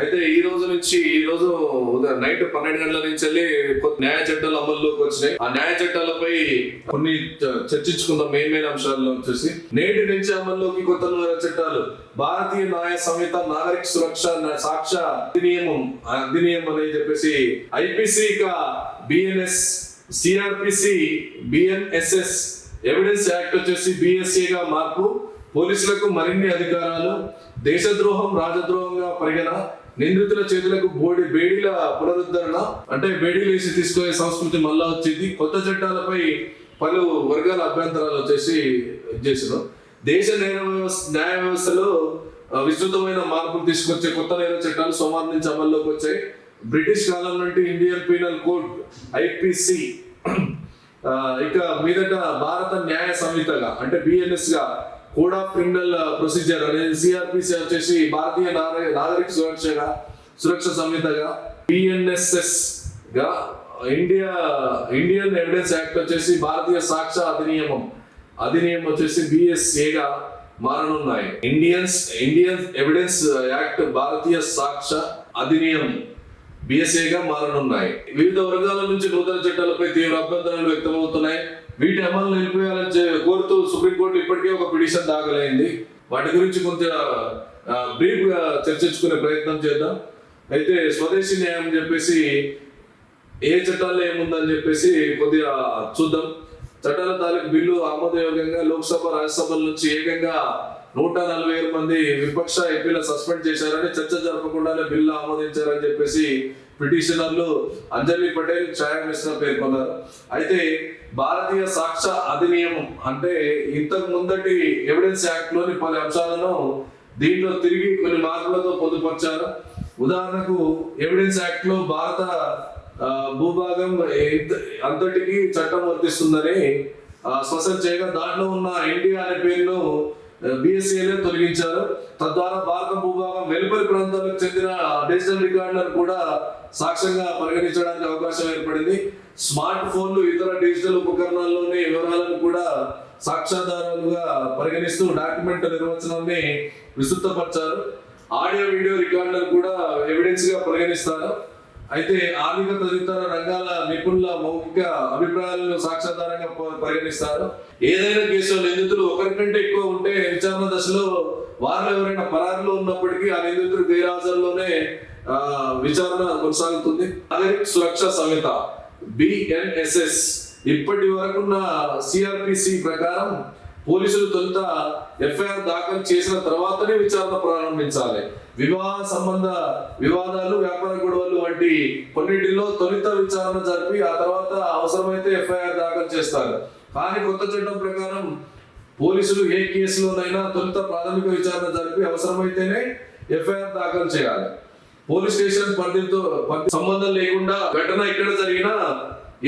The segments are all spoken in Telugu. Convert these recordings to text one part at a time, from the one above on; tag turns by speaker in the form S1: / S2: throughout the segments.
S1: అయితే ఈ రోజు నైట్ 12 గంటల నుంచి వెళ్ళి న్యాయ చట్టాలు అమల్లోకి వచ్చినాయి. ఆ న్యాయ చట్టాలపై కొన్ని చర్చించుకుందాం. మెయిన్ అంశాల్లో వచ్చేసి నేటి నుంచి అమల్లోకి కొత్త చట్టాలు. భారతీయ న్యాయ సంహిత, నాగరిక సురక్ష సాక్ష్య అధినియం అని చెప్పేసి ఐపీసీ కా BNS, CrPC BNSS, evidence act వచ్చేసి బిఎస్ఏ గా మార్పు, పోలీసులకు మరిన్ని అధికారాలు, దేశద్రోహం రాజద్రోహంగా పరిగణ, నిందితుల చేతులకు బేడీల పునరుద్ధరణ, అంటే బేడీలు వేసి తీసుకునే సంస్కృతి మళ్ళా వచ్చింది. కొత్త చట్టాలపై పలు వర్గాల అభ్యంతరాలు వచ్చేసి చేసిన దేశ న్యాయ వ్యవస్థలో విస్తృతమైన మార్పులు తీసుకొచ్చే కొత్త నేర చట్టాలు సోమవారం నుంచి అమల్లోకి వచ్చాయి. బ్రిటిష్ కాలం నుండి ఇండియన్ పీనల్ కోడ్ ఐపీసీ ఇక మీదట భారత న్యాయ సంహితగా అంటే బిఎన్ఎస్ గా, కోడ్ ఆఫ్ క్రిమినల్ ప్రొసీజర్ అనేది సిఆర్పిసి వచ్చేసి భారతీయ నాగరిక సురక్ష సంహితగా, బిఎన్ఎస్ఎస్ గా ఇండియన్ ఎవిడెన్స్ యాక్ట్ వచ్చేసి భారతీయ సాక్ష్య అధినియం వచ్చేసి బిఎస్ఏగా మారనున్నాయి. ఇండియన్ ఎవిడెన్స్ యాక్ట్ భారతీయ సాక్ష్య అధినియం బిఎస్ఏగా మారనున్నాయి. వివిధ వర్గాల నుంచి నూతన చట్టాలపై తీవ్ర అభ్యంతరాలు వ్యక్తమవుతున్నాయి. వీటి అమలు నిలిపేయాలని కోరుతూ సుప్రీంకోర్టు ఇప్పటికే ఒక పిటిషన్ దాఖలైంది. వాటి గురించి కొంచెం బ్రీఫ్ గా చర్చించుకునే ప్రయత్నం చేద్దాం. అయితే స్వదేశీ న్యాయం చెప్పేసి ఏ చట్టాల్లో ఏముందని చెప్పేసి కొద్దిగా చూద్దాం. చట్టాల తాలూకు బిల్లు ఆమోదయోగ్యంగా లోక్సభ, రాజ్యసభల నుంచి ఏకంగా 140,000 మంది విపక్ష ఎంపీల సస్పెండ్ చేశారని, చర్చ జరపకుండానే బిల్లు ఆమోదించారని చెప్పేసి పిటిషనర్లు అంజలి పటేల్, ఛాయా మిశ్రా పేర్కొన్నారు. అయితే భారతీయ సాక్ష్య అధినియం అంటే ఇంతకు ముందటి ఎవిడెన్స్ యాక్ట్ లోని పలు అంశాలను దీంట్లో తిరిగి కొన్ని మార్పులతో పొందుపరిచారు. ఉదాహరణకు ఎవిడెన్స్ యాక్ట్ లో భారత భూభాగం అంతటికి చట్టం వర్తిస్తుందని స్పష్టం చేయగా దాంట్లో ఉన్న ఇండియా అనే పేరును బిఎస్ఏలో తొలగించారు. తద్వారా భారత భూభాగం వెలుపలి ప్రాంతాలకు చెందిన డిజిటల్ రికార్డులను కూడా సాక్ష్యంగా పరిగణించడానికి అవకాశం ఏర్పడింది. స్మార్ట్ ఫోన్లు, ఇతర డిజిటల్ ఉపకరణాల్లోని వివరాలను కూడా సాక్ష్యాధారాలుగా పరిగణిస్తూ డాక్యుమెంట్ నిర్వచనాన్ని విస్తృతపరిచారు. ఆడియో వీడియో రికార్డులను కూడా ఎవిడెన్స్ గా పరిగణిస్తారు. అయితే ఆర్థిక తదితర రంగాల నిపుణుల మౌఖిక అభిప్రాయాలను సాక్ష్యాధారంగా పరిగణిస్తారు. ఏదైనా కేసులో నిందితులు ఒకరికంటే ఎక్కువ ఉంటే విచారణ దశలో వారిలో ఎవరైనా పరారులో ఉన్నప్పటికీ ఆ నిందితుడు గైర్హాజరులోనే విచారణ కొనసాగుతుంది. నాగరిక సురక్ష సంహిత బిఎన్ఎస్ఎస్ ఇప్పటి వరకున్న సిఆర్పిసి ప్రకారం పోలీసులు తొలుత ఎఫ్ఐఆర్ దాఖలు చేసిన తర్వాతనే విచారణ ప్రారంభించాలి. వివాహ సంబంధ వివాదాలు, వ్యాపార గొడవలు వంటి కొన్నిటిలో తొలుత విచారణ జరిపి ఆ తర్వాత అవసరమైతే ఎఫ్ఐఆర్ దాఖలు చేస్తారు. కానీ కొత్త చట్టం ప్రకారం పోలీసులు ఏ కేసులోనైనా తొలుత ప్రాథమిక విచారణ జరిపి అవసరమైతేనే ఎఫ్ఐఆర్ దాఖలు చేయాలి. పోలీస్ స్టేషన్ పరిధితో సంబంధం లేకుండా ఘటన ఎక్కడ జరిగినా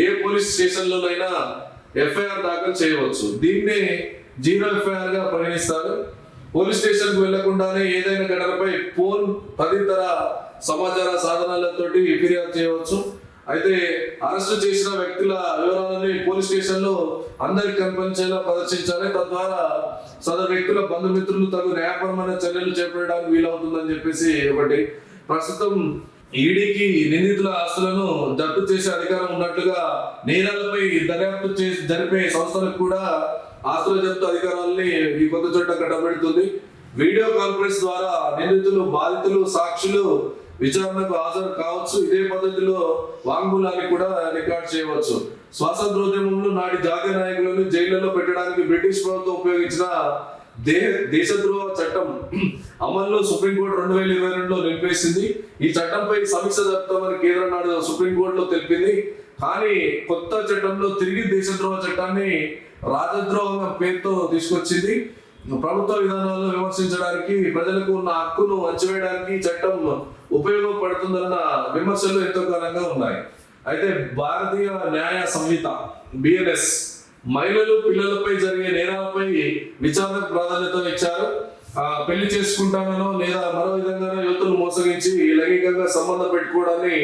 S1: ఏ పోలీస్ స్టేషన్ లోనైనా ఎఫ్ఐఆర్ దాఖలు చేయవచ్చు. దీన్ని జీరో ఎఫ్ఐఆర్ గా పరిగణిస్తారు. పోలీస్ స్టేషన్ కు వెళ్లకుండానే ఏదైనా ఘటనపై ఫోన్, తదితర సమాచార సాధనాలతోటి ఫిర్యాదు చేయవచ్చు. అయితే అరెస్టు చేసిన వ్యక్తుల వివరాలని పోలీస్ స్టేషన్ లో అందరికి కనిపించేలా ప్రదర్శించాలి. తద్వారా సదరు వ్యక్తుల బంధుమిత్రులు తగు న్యాయపరమైన చర్యలు చేపట్టడానికి వీలవుతుందని చెప్పేసి ఒకటి. ప్రస్తుతం ఈడీకి నిందితుల ఆస్తులను జప్తు చేసే అధికారం ఉన్నట్లుగా నేరాలపై దర్యాప్తు జరిపే సంస్థలకు కూడా ఆస్తుల జప్తు అధికారాలని ఈ కొత్త చట్టం కట్టబెడుతుంది. వీడియో కాన్ఫరెన్స్ ద్వారా నిందితులు, బాధితులు, సాక్షులు విచారణకు హాజరు కావచ్చు. ఇదే పద్ధతిలో వాంగ్మూలాన్ని కూడా రికార్డ్ చేయవచ్చు. స్వాతంత్రోద్యమంలో నాటి జాతీయ నాయకులను జైళ్లలో పెట్టడానికి బ్రిటిష్ ప్రభుత్వం ఉపయోగించిన దేశద్రోహ చట్టం అమల్లో సుప్రీంకోర్టు 2022లో నిలిపేసింది. ఈ చట్టంపై సమీక్ష జరుపుతామని కేంద్రం నాడు సుప్రీంకోర్టులో తెలిపింది. కానీ కొత్త చట్టంలో తిరిగి దేశద్రోహ చట్టాన్ని రాజద్రోహం పేరుతో తీసుకొచ్చింది. ప్రభుత్వ విధానాలను విమర్శించడానికి, ప్రజలకు ఉన్న హక్కును అణచివేయడానికి చట్టం ఉపయోగపడుతుందన్న విమర్శలు ఎంతో కాలంగా ఉన్నాయి. అయితే భారతీయ న్యాయ సంహిత బిఎన్ఎస్ మహిళలు, పిల్లలపై జరిగే నేరాలపై విచారణకు ప్రాధాన్యత ఇచ్చారు. పెళ్లి చేసుకుంటానో లేదా మరో విధంగానో యువతులు మోసగించి లైంగికంగా సంబంధం పెట్టుకోవడాన్ని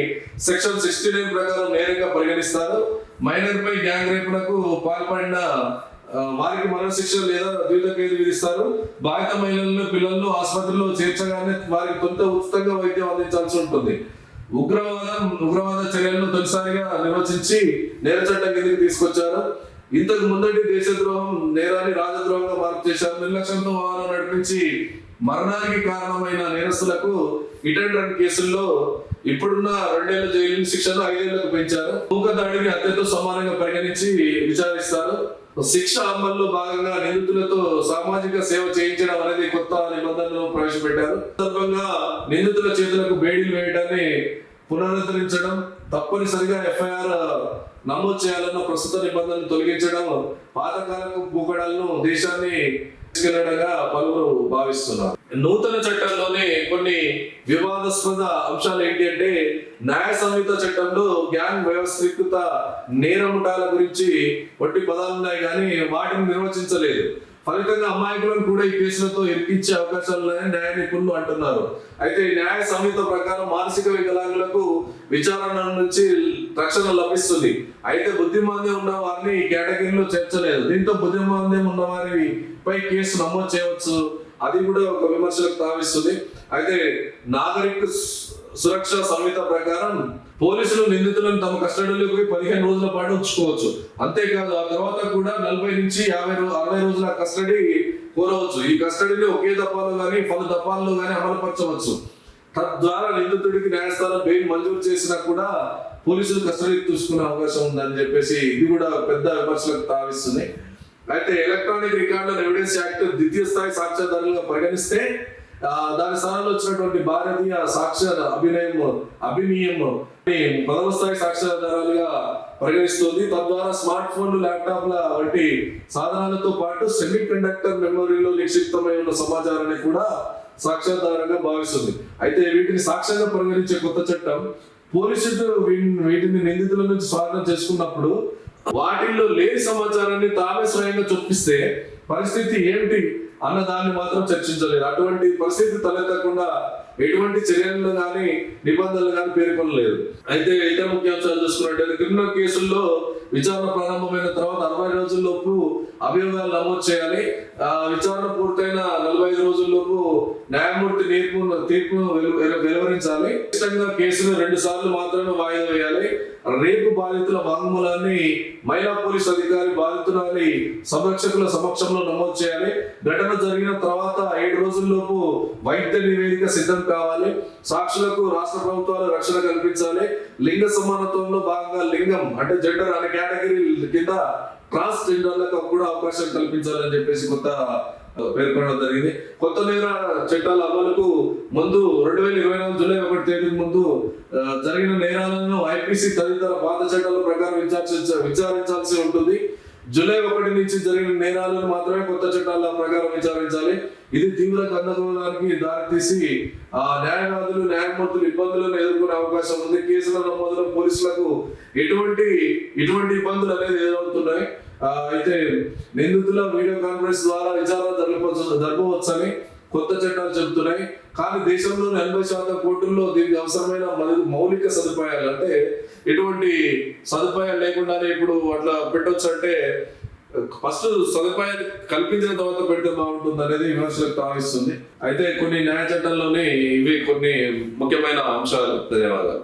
S1: సెక్షన్ 69 ప్రకారం నేరంగా పరిగణిస్తారు. మైనర్ పై గ్యాంగ్ రేపునకు పాల్పడిన వారికి మరణశిక్ష లేదా జీవిత ఖైదు విధిస్తారు. బాధిత మహిళలను పిల్లలను ఆసుపత్రిలో చేర్చగానే వారికి కొంత ఉచితంగా వైద్యం అందించాల్సి ఉంటుంది. ఉగ్రవాద చర్యలను తొలిసారిగా నిర్వచించి నేర చట్టం కిందకి తీసుకొచ్చారు. ఇంతకు ముందటి దేశద్రోహం నేరాన్ని రాజద్రోహంగా మార్పు చేశారు. నిర్లక్ష్యంతో వాహనం నడిపించి మరణానికి కారణమైన నేరస్తులకు హిట్ అండ్ రన్ కేసుల్లో ఇప్పుడున్న 2 ఏళ్ల జైలు శిక్షను 5 ఏళ్లకు పెంచారు. మూకదాడిని హత్యతో సమానంగా పరిగణించి విచారిస్తారు. శిక్ష అమల్లో భాగంగా నిందితులతో సామాజిక సేవ చేయించడం అనేది కొత్త నిబంధనలు ప్రవేశపెట్టారు. సందర్భంగా నిందితుల చేతులకు బేడీలు వేయడాన్ని పునరుద్ధరించడం, తప్పనిసరిగా ఎఫ్ఐఆర్ నమోదు చేయాలన్న ప్రస్తుత నిబంధనలు తొలగించడం పాతకాలపు పోకడాలను దేశాన్ని తీసుకెళ్లడంగా పలువురు భావిస్తున్నారు. నూతన చట్టంలోనే కొన్ని వివాదాస్పద అంశాలు ఏంటి అంటే, న్యాయ సంహిత చట్టంలో గ్యాంగ్ వ్యవస్థీకృత నేరముఠాల గురించి వట్టి పదాలు ఉన్నాయి కానీ వాటిని నిర్వచించలేదు. ఫలితంగా అమాయకులను కూడా ఈ కేసులతో ఇరికించే అవకాశాలున్నాయని న్యాయ నిపుణులు అంటున్నారు. అయితే న్యాయ సంహిత ప్రకారం మానసిక వికలాంగులకు విచారణ నుంచి రక్షణ లభిస్తుంది. అయితే బుద్ధిమాంద్యం ఉన్న వారిని ఈ కేటగిరీలో చేర్చలేదు. దీంతో బుద్ధిమాంద్యం ఉన్న వారిపై కేసు నమోదు చేయవచ్చు. అది కూడా ఒక విమర్శలకు తావిస్తుంది. అయితే నాగరిక సురక్ష సంహిత ప్రకారం పోలీసులు నిందితులను తమ కస్టడీలోకి 15 రోజుల పాటు ఉంచుకోవచ్చు. అంతేకాదు ఆ తర్వాత కూడా 40 నుంచి 60 రోజుల కస్టడీ కోరవచ్చు. ఈ కస్టడీని ఒకే దఫాలో కానీ పలు దఫాల్లో కానీ అమలుపరచవచ్చు. తద్వారా నిందితుడికి న్యాయస్థానం బెయిల్ మంజూరు చేసినా కూడా పోలీసులు కస్టడీ తీసుకునే అవకాశం ఉందని చెప్పేసి ఇది కూడా పెద్ద విమర్శలకు తావిస్తుంది. అయితే ఎలక్ట్రానిక్ రికార్డుల ఎవిడెన్స్ యాక్ట్ ద్వితీయ స్థాయి సాక్ష్యాధారులుగా పరిగణిస్తే దాని స్థానంలో వచ్చినటువంటి భారతీయ సాక్ష్య అభినయం 10వ స్థాయి సాక్ష్యాధారాలుగా పరిగణిస్తుంది. తద్వారా స్మార్ట్ ఫోన్లు, ల్యాప్టాప్ల వంటి సాధనాలతో పాటు సెమీ కండక్టర్ మెమొరీలో నిక్షిప్తమై ఉన్న సమాచారాన్ని కూడా సాక్ష్యాధారంగా భావిస్తుంది. అయితే వీటిని సాక్ష్యంగా పరిగణించే కొత్త చట్టం పోలీసులు వీటిని నిందితుల నుంచి స్వాధీనం చేసుకున్నప్పుడు వాటిల్లో లేని సమాచారాన్ని తామే స్వయంగా చొప్పిస్తే పరిస్థితి ఏమిటి అన్న దాన్ని మాత్రం చర్చించలేదు. అటువంటి పరిస్థితి తలెత్తకుండా ఎటువంటి చర్యలు కానీ నిబంధనలు కానీ పేర్కొనలేదు. అయితే ఇతర ముఖ్యాంశాలు చూసుకున్నట్లయితే క్రిమినల్ కేసుల్లో విచారణ ప్రారంభమైన తర్వాత 60 రోజుల్లోపు అభియోగాలు నమోదు చేయాలి. విచారణ పూర్తయిన 45 రోజుల్లోపు న్యాయమూర్తి తీర్పు వెలువరించాలి. ఖచ్చితంగా కేసును 2 సార్లు మాత్రమే వాయిదా వేయాలి. రేపు బాధితుల వాంగ్మూలాన్ని మహిళా పోలీస్ అధికారి బాధితురాలి సంరక్షకుల సమక్షంలో నమోదు చేయాలి. ఘటన జరిగిన తర్వాత 7 రోజుల్లోపు వైద్య నివేదిక సిద్ధం కావాలి. సాక్షులకు రాష్ట్ర ప్రభుత్వాలు రక్షణ కల్పించాలి. లింగ సమానత్వంలో భాగంగా లింగం అంటే జెండర్ అనే కేటగిరీ కింద ట్రాన్స్ జెండర్లకు కూడా అవకాశం కల్పించాలని చెప్పేసి కొత్త పేర్కొనడం జరిగింది. కొత్త నేర చట్టాల అమలుకు ముందు 2024 జూలై 1 తేదీకి ముందు జరిగిన నేరాలను ఐపీసీ తదితర పాత చట్టాల ప్రకారం విచారించాల్సి ఉంటుంది. జూలై 1 నుంచి జరిగిన నేరాలను మాత్రమే కొత్త చట్టాల ప్రకారం విచారించాలి. ఇది తీవ్ర గందరగోళానికి దారితీసి న్యాయవాదులు, న్యాయమూర్తులు ఇబ్బందులను ఎదుర్కొనే అవకాశం ఉంది. కేసుల నమోదులో పోలీసులకు ఇటువంటి ఇబ్బందులు అనేది ఎదురవుతున్నాయి. అయితే నిందితుల వీడియో కాన్ఫరెన్స్ ద్వారా విచారణ జరపవచ్చని కొత్త చట్టాలు చెబుతున్నాయి. కానీ దేశంలోని 80% కోర్టుల్లో దీనికి అవసరమైన మౌలిక సదుపాయాలు అంటే ఎటువంటి సదుపాయాలు లేకుండానే ఇప్పుడు అట్లా పెట్టొచ్చు అంటే ఫస్ట్ సదుపాయాలు కల్పించిన తర్వాత పెడితే బాగుంటుంది అనేది విమర్శలకు తావిస్తుంది. అయితే కొన్ని న్యాయ చట్టంలోనే ఇవి కొన్ని ముఖ్యమైన అంశాలు. ధన్యవాదాలు.